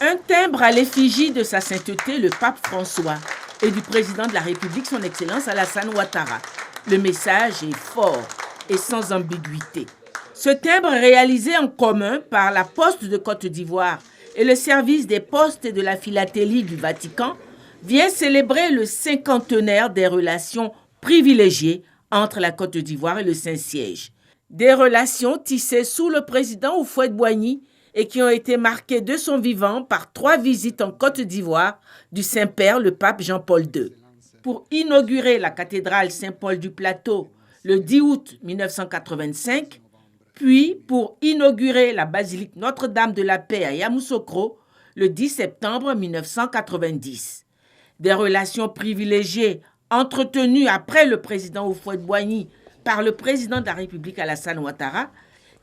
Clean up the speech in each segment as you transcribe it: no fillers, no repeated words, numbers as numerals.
Un timbre à l'effigie de sa sainteté, le pape François, et du président de la République, son Excellence Alassane Ouattara. Le message est fort et sans ambiguïté. Ce timbre réalisé en commun par la Poste de Côte d'Ivoire et le service des postes et de la philatélie du Vatican vient célébrer le cinquantenaire des relations privilégiées entre la Côte d'Ivoire et le Saint-Siège. Des relations tissées sous le président Houphouët-Boigny et qui ont été marquées de son vivant par 3 visites en Côte d'Ivoire du Saint-Père, le pape Jean-Paul II. Pour inaugurer la cathédrale Saint-Paul du Plateau le 10 août 1985, puis pour inaugurer la basilique Notre-Dame de la Paix à Yamoussoukro le 10 septembre 1990. Des relations privilégiées entretenues après le président Houphouët-Boigny par le président de la République Alassane Ouattara,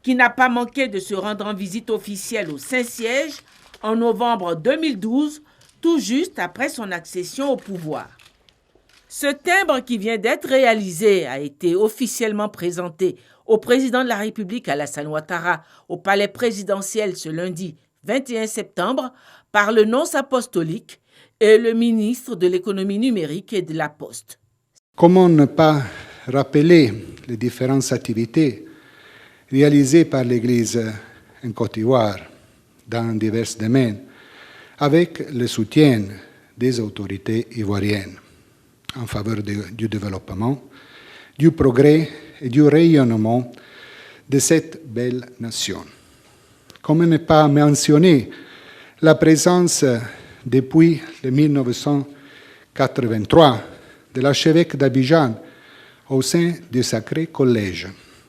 qui n'a pas manqué de se rendre en visite officielle au Saint-Siège en novembre 2012, tout juste après son accession au pouvoir. Ce timbre qui vient d'être réalisé a été officiellement présenté au président de la République Alassane Ouattara au palais présidentiel ce lundi 21 septembre par le nonce apostolique et le ministre de l'économie numérique et de la Poste. Comment ne pas rappeler les différentes activités réalisées par l'Église en Côte d'Ivoire dans divers domaines, avec le soutien des autorités ivoiriennes en faveur du développement, du progrès et du rayonnement de cette belle nation. Comment ne pas mentionner la présence depuis le 1983 de l'archevêque d'Abidjan au sein du Sacré Collège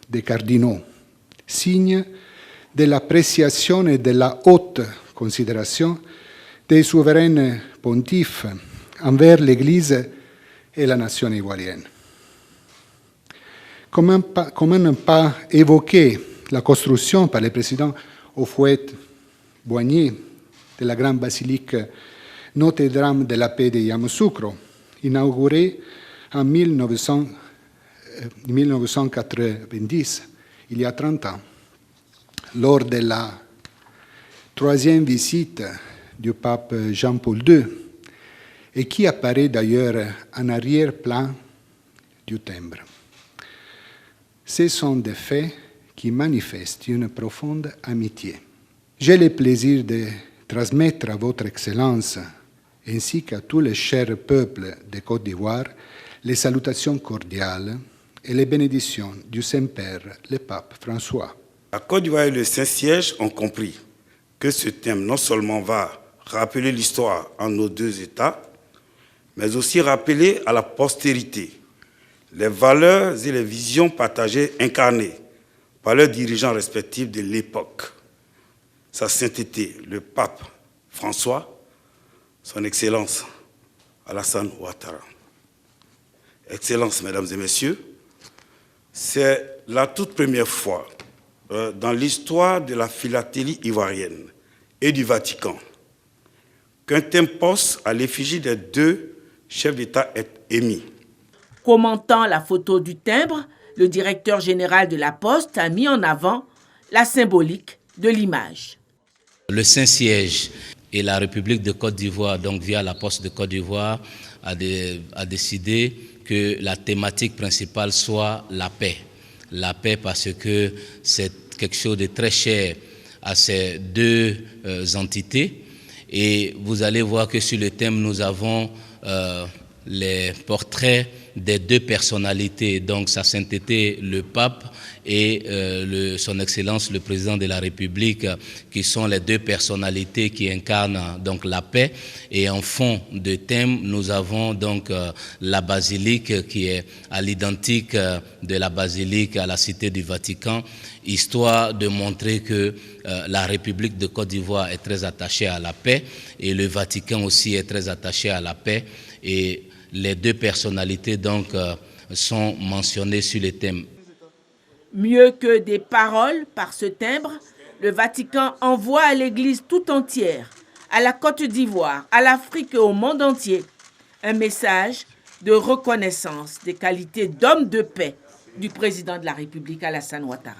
des cardinaux, signe de l'appréciation et de la haute considération des souverains pontifes envers l'Église et la nation ivoirienne. Comment ne pas évoquer la construction par le président Houphouët-Boigny de la grande basilique Notre-Dame de la Paix de Yamoussoukro, inaugurée en 1990, il y a 30 ans, lors de la 3e visite du pape Jean-Paul II, et qui apparaît d'ailleurs en arrière-plan du timbre. Ce sont des faits qui manifestent une profonde amitié. J'ai le plaisir de transmettre à votre Excellence, ainsi qu'à tous les chers peuples de Côte d'Ivoire, les salutations cordiales et les bénédictions du Saint-Père, le pape François. La Côte d'Ivoire et le Saint-Siège ont compris que ce thème non seulement va rappeler l'histoire en nos 2 États, mais aussi rappeler à la postérité les valeurs et les visions partagées, incarnées par leurs dirigeants respectifs de l'époque. Sa sainteté, le pape François, son Excellence Alassane Ouattara. Excellences, Mesdames et Messieurs, c'est la toute première fois dans l'histoire de la philatélie ivoirienne et du Vatican qu'un thème poste à l'effigie des 2 chefs d'État est émis. Commentant la photo du timbre, le directeur général de la Poste a mis en avant la symbolique de l'image. Le Saint-Siège et la République de Côte d'Ivoire, donc via la Poste de Côte d'Ivoire, a décidé que la thématique principale soit la paix. La paix parce que c'est quelque chose de très cher à ces 2 entités. Et vous allez voir que sur le thème, nous avons les portraits des 2 personnalités, donc Sa Sainteté le Pape et son Excellence le Président de la République, qui sont les 2 personnalités qui incarnent donc la paix. Et en fond de thème, nous avons donc la basilique qui est à l'identique de la basilique à la Cité du Vatican, histoire de montrer que la République de Côte d'Ivoire est très attachée à la paix et le Vatican aussi est très attaché à la paix. Et les 2 personnalités donc sont mentionnées sur le thème. Mieux que des paroles par ce timbre, le Vatican envoie à l'Église tout entière, à la Côte d'Ivoire, à l'Afrique et au monde entier, un message de reconnaissance des qualités d'homme de paix du président de la République Alassane Ouattara.